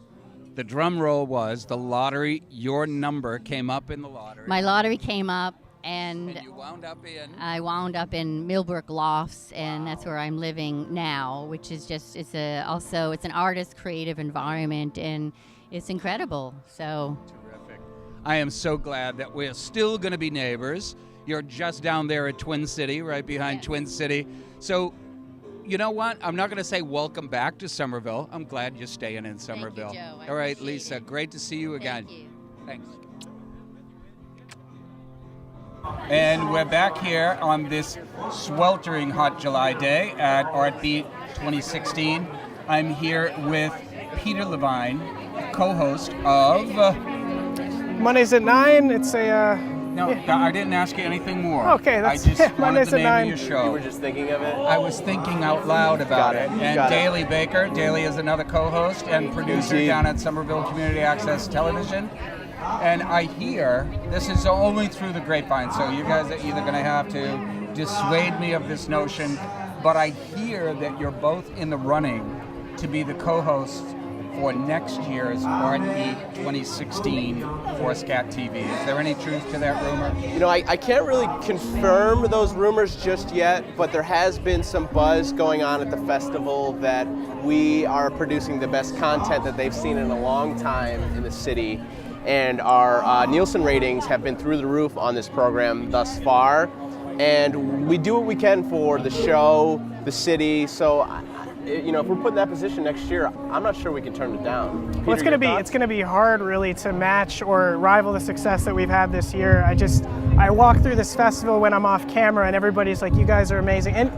was the lottery. Your number came up in the lottery. My lottery came up, and you wound up in? I wound up in Millbrook Lofts, and that's where I'm living now, which is just, it's an artist creative environment, and it's incredible. So terrific. I am so glad that we're still going to be neighbors. You're just down there at Twin City, right behind Twin City. So you know what? I'm not going to say welcome back to Somerville. I'm glad you're staying in Somerville. Thank you, Joe. All right, Lisa, great to see you again. Thank you. Thanks. And we're back here on this sweltering hot July day at Artbeat 2016. I'm here with Peter Levine, co-host of Mondays at 9. It's No, I didn't ask you anything more. Okay, that's I just wanted Mondays the at name 9. of your show. You were just thinking of it? I was thinking out loud about it. And Daly Baker. Daly is another co-host and producer down at Somerville Community Access Television. And I hear, this is only through the grapevine, so you guys are either going to have to dissuade me of this notion, but I hear that you're both in the running to be the co-hosts for next year's Artbeat 2016 for Scat TV. Is there any truth to that rumor? You know, I can't really confirm those rumors just yet, but there has been some buzz going on at the festival that we are producing the best content that they've seen in a long time in the city. And our Nielsen ratings have been through the roof on this program thus far. And we do what we can for the show, the city. So, you know, if we're put in that position next year, I'm not sure we can turn it down. Peter, Well, it's going to be hard really to match or rival the success that we've had this year. I walk through this festival when I'm off camera and everybody's like, you guys are amazing. And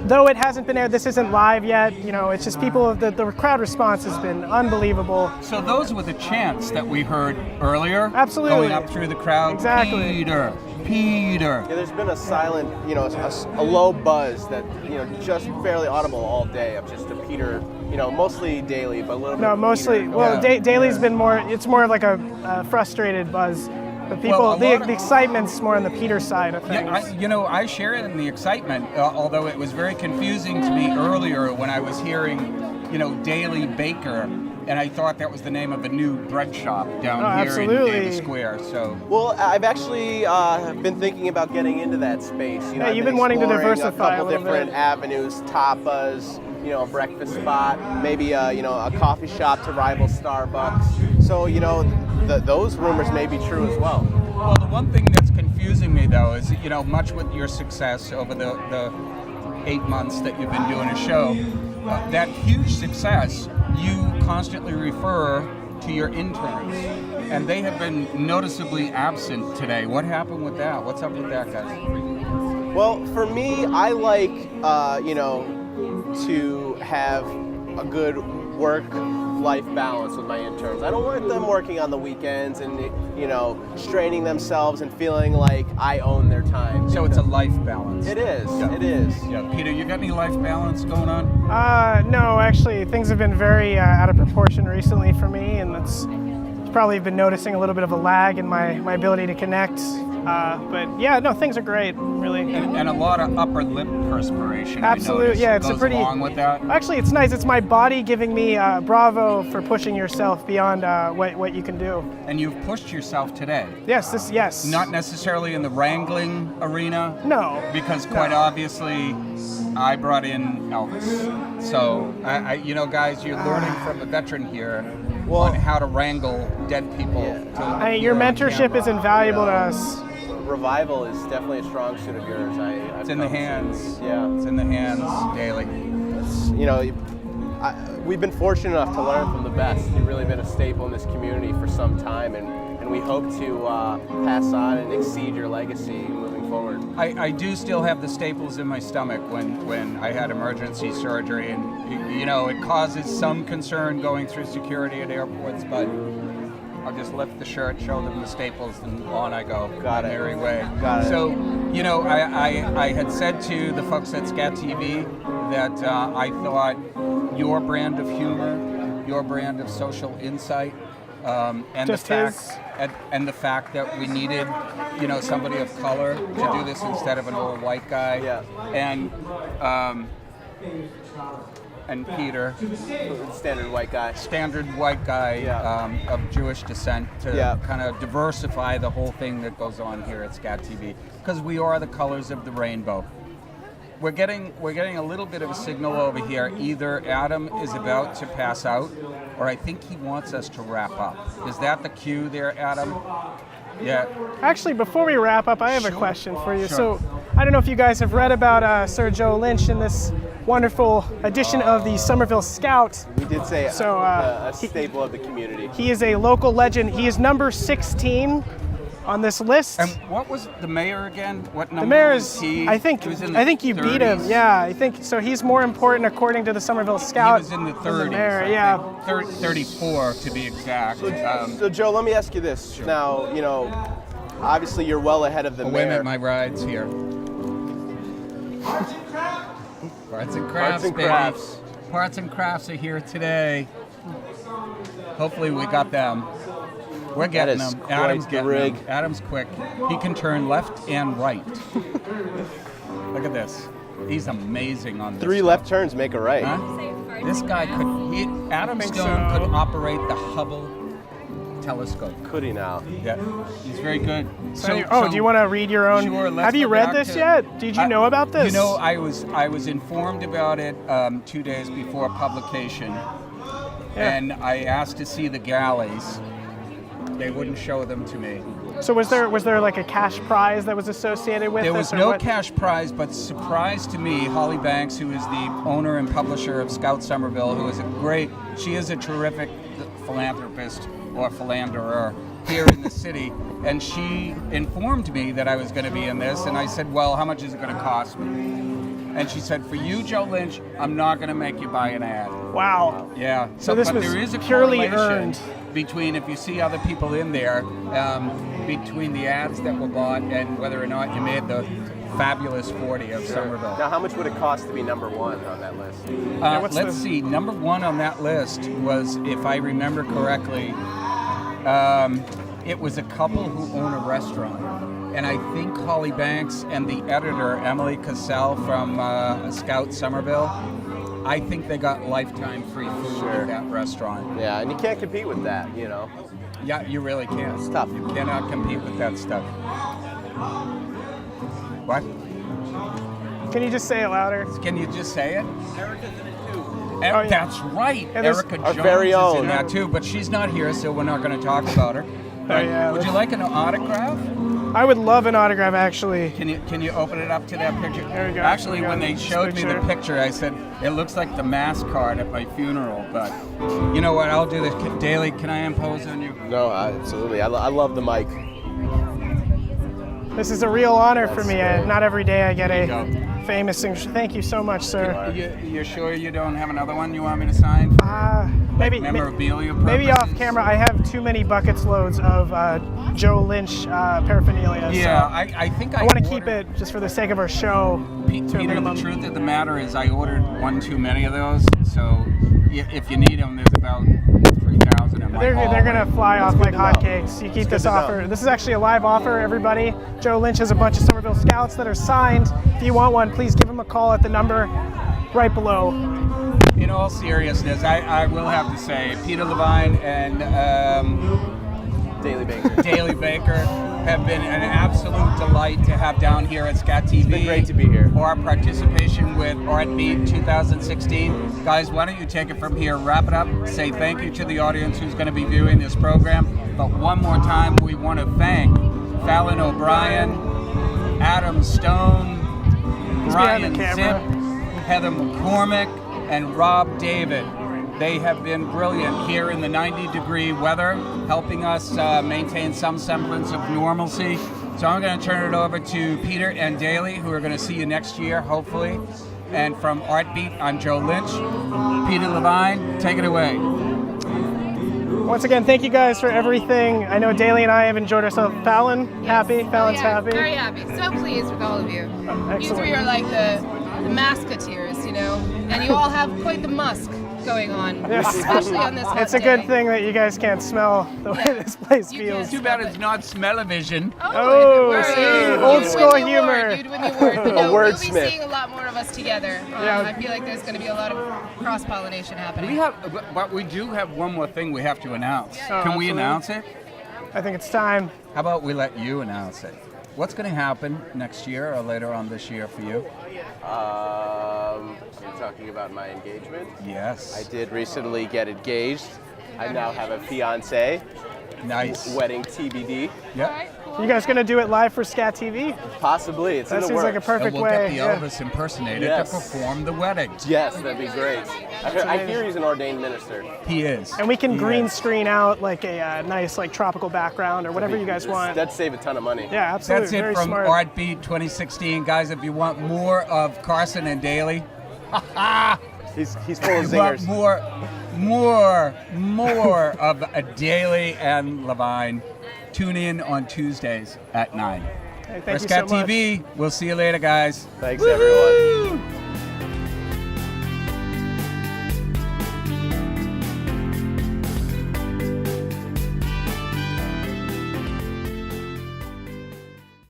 though it hasn't been aired, this isn't live yet. You know, it's just people. The crowd response has been unbelievable. So those were the chants that we heard earlier. Absolutely. Going up through the crowd. Exactly. Peter, Peter. Yeah, there's been a silent, you know, a low buzz that, you know, just barely audible all day of just a Peter, you know, mostly daily, but a little bit. No, of mostly. Peter. Well, Daly's been more. It's more of like a frustrated buzz. But people, Well, the excitement's more on the Peter side of things. Yeah, I share in the excitement, although it was very confusing to me earlier when I was hearing, you know, Daily Baker, and I thought that was the name of a new bread shop down here absolutely. in Davis Square. So. Well, I've actually been thinking about getting into that space. You know, Yeah, you've been wanting to diversify a couple a little different bit. avenues, tapas, you know, a breakfast spot, maybe you know, a coffee shop to rival Starbucks. So, you know, those rumors may be true as well. Well, the one thing that's confusing me though is, you know, much with your success over the 8 months that you've been doing a show, that huge success, you constantly refer to your interns, and they have been noticeably absent today. What happened with that? What's up with that, guys? Well, for me, I like, you know, to have a good work-life balance with my interns. I don't want them working on the weekends and, you know, straining themselves and feeling like I own their time. So it's a life balance. It is. Yeah. It is. Yeah, Peter, you got any life balance going on? No, actually, things have been very out of proportion recently for me, and that's probably been noticing a little bit of a lag in my ability to connect. But yeah, no, things are great, really. And a lot of upper lip perspiration. Absolutely, yeah, it's goes a pretty. along with that. Actually, it's nice. It's my body giving me bravo for pushing yourself beyond what you can do. And you've pushed yourself today. Yes. Not necessarily in the wrangling arena. No. Because quite obviously, I brought in Elvis. So, you know, guys, you're learning from a veteran here on how to wrangle dead people. Your mentorship is invaluable to us. Revival is definitely a strong suit of yours. It's in the hands. Yeah. It's in the hands daily. You know, we've been fortunate enough to learn from the best. You've really been a staple in this community for some time, and we hope to pass on and exceed your legacy moving forward. I do still have the staples in my stomach when I had emergency surgery, and you know, it causes some concern going through security at airports, but I'll just lift the shirt, show them the staples, and on I go. Got it. Merry way. Got it. So, you know, I had said to the folks at Scat TV that I thought your brand of humor, your brand of social insight, and just the fact that we needed, you know, somebody of color to do this instead of an old white guy. Yeah. And Peter, standard white guy, of Jewish descent, to kind of diversify the whole thing that goes on here at Scat TV, because we are the colors of the rainbow. We're getting a little bit of a signal over here. Either Adam is about to pass out, or I think he wants us to wrap up. Is that the cue there, Adam? Yeah. Actually, before we wrap up, I have a question for you. Sure. So, I don't know if you guys have read about Sir Joe Lynch in this wonderful edition of the Somerville Scout. We did say a staple of the community. He is a local legend. He is number 16 on this list. And what was the mayor again? What number? The mayor was is, he? I think you beat him. 30s? Yeah, I think so. He's more important according to the Somerville Scout. He was in the than 30s. The mayor, I yeah. think. 34 to be exact. So Joe, let me ask you this. Sure. Now, you know, obviously you're well ahead of the mayor. Wait a minute, my ride's here. Arts and crafts, baby. Arts and crafts are here today. Hopefully we got them. We're getting them. Adam's getting them. Adam's quick. He can turn left and right. Look at this. He's amazing on this. 3 left turns make a right. Huh? This guy could. Adam Stone could operate the Hubble telescope. Could he now? Yeah, he's very good. Do you want to read your own? Sure, have you read this yet? Did you know about this? You know, I was informed about it 2 days before publication, and I asked to see the galleys. They wouldn't show them to me. So was there like a cash prize that was associated with There this? was no cash prize, but surprise to me, Holly Banks, who is the owner and publisher of Scout Somerville, she is a terrific philanthropist or philanderer here in the city, and she informed me that I was going to be in this, and I said, well, how much is it going to cost me? and she said, "For you, Joe Lynch, I'm not going to make you buy an ad." Wow. Yeah. So this but was there is a purely correlation earned. between, if you see other people in there, between the ads that were bought and whether or not you made the fabulous 40 of Somerville. Now, how much would it cost to be number one on that list? Let's see. Number one on that list was, if I remember correctly, it was a couple who own a restaurant. And I think Holly Banks and the editor, Emily Cassell from Scout Somerville, I think they got lifetime free food at that restaurant. Yeah, and you can't compete with that, you know. Yeah, you really can't. It's tough. You cannot compete with that stuff. What? Can you just say it louder? Can you just say it? Erica's in it too. Oh, that's right. Yeah, there's- Erica Our Jones very is own. in that too, but she's not here, so we're not going to talk about her. But yeah, would you like an autograph? I would love an autograph, actually. Can you open it up to that picture? There we go. Actually, There we when go. they This showed me the picture, I said, it looks like the mass card at my funeral, but you know what, I'll do this. Daly, can I impose on you? No, absolutely. I love the mic. This is a real honor for me. great. Not every day I get There you a famous signature. Thank you so much, sir. You're sure you don't have another one you want me to sign? Maybe memorabilia maybe off purposes? camera. I have too many buckets loads of Joe Lynch paraphernalia. Yeah, so I think I want to keep it just for the sake of our show. to a Peter, minimum. the truth of the matter is I ordered one too many of those, so if you need them, there's about 3,000 in my They're hall. gonna fly off like hotcakes. You keep this offer. This is actually a live offer, everybody. Joe Lynch has a bunch of Somerville Scouts that are signed. If you want one, please give him a call at the number right below. In all seriousness, I will have to say, Peter Levine and Daly Baker have been an absolute delight to have down here at Scat TV. It's been great to be here. For our participation with Artbeat 2016. Guys, why don't you take it from here, wrap it up, say thank you to the audience who's going to be viewing this program. But one more time, we want to thank Fallon O'Brien, Adam Stone, Brian Zip, Heather McCormick, and Rob David. They have been brilliant here in the 90-degree weather, helping us maintain some semblance of normalcy. So I'm going to turn it over to Peter and Daly, who are going to see you next year, hopefully. And from Artbeat, I'm Joe Lynch. Peter Levine, take it away. Once again, thank you guys for everything. I know Daly and I have enjoyed ourselves. Fallon, happy? Fallon's happy? Very happy. So pleased with all of you. You Excellent. three are like the masketeers, you know, and you all have quite the musk going on, Yes. especially on this hot It's a day. good thing that you guys can't smell the way this place feels. Too bad it's not smell-o-vision. Oh, see, old school humor. You'd win the award. But no, A we'll be wordsmith. seeing a lot more of us together. Yeah. I feel like there's going to be a lot of cross-pollination happening. But we do have one more thing we have to announce. Can we absolutely. announce it? I think it's time. How about we let you announce it? What's going to happen next year or later on this year for you? You're talking about my engagement? Yes. I did recently get engaged. I now have a fiance. Nice. Wedding TBD. Yep. You guys gonna do it live for Scat TV? Possibly. It's That in the seems like works. a perfect we'll way. get the Elvis impersonator Yes. to perform the wedding. Yes, that'd be great. I hear he's an ordained minister. He is. And we can He green is. screen out like a nice like tropical background or whatever you guys want. That'd save a ton of money. Yeah, absolutely. That's it Very from smart. Artbeat 2016. Guys, if you want more of Carson and Daly, he's full of you want zingers. more of a Daly and Levine. Tune in on Tuesdays at 9. Hey, For thank you Scat so much. TV, we'll see you later, guys. Thanks, everyone.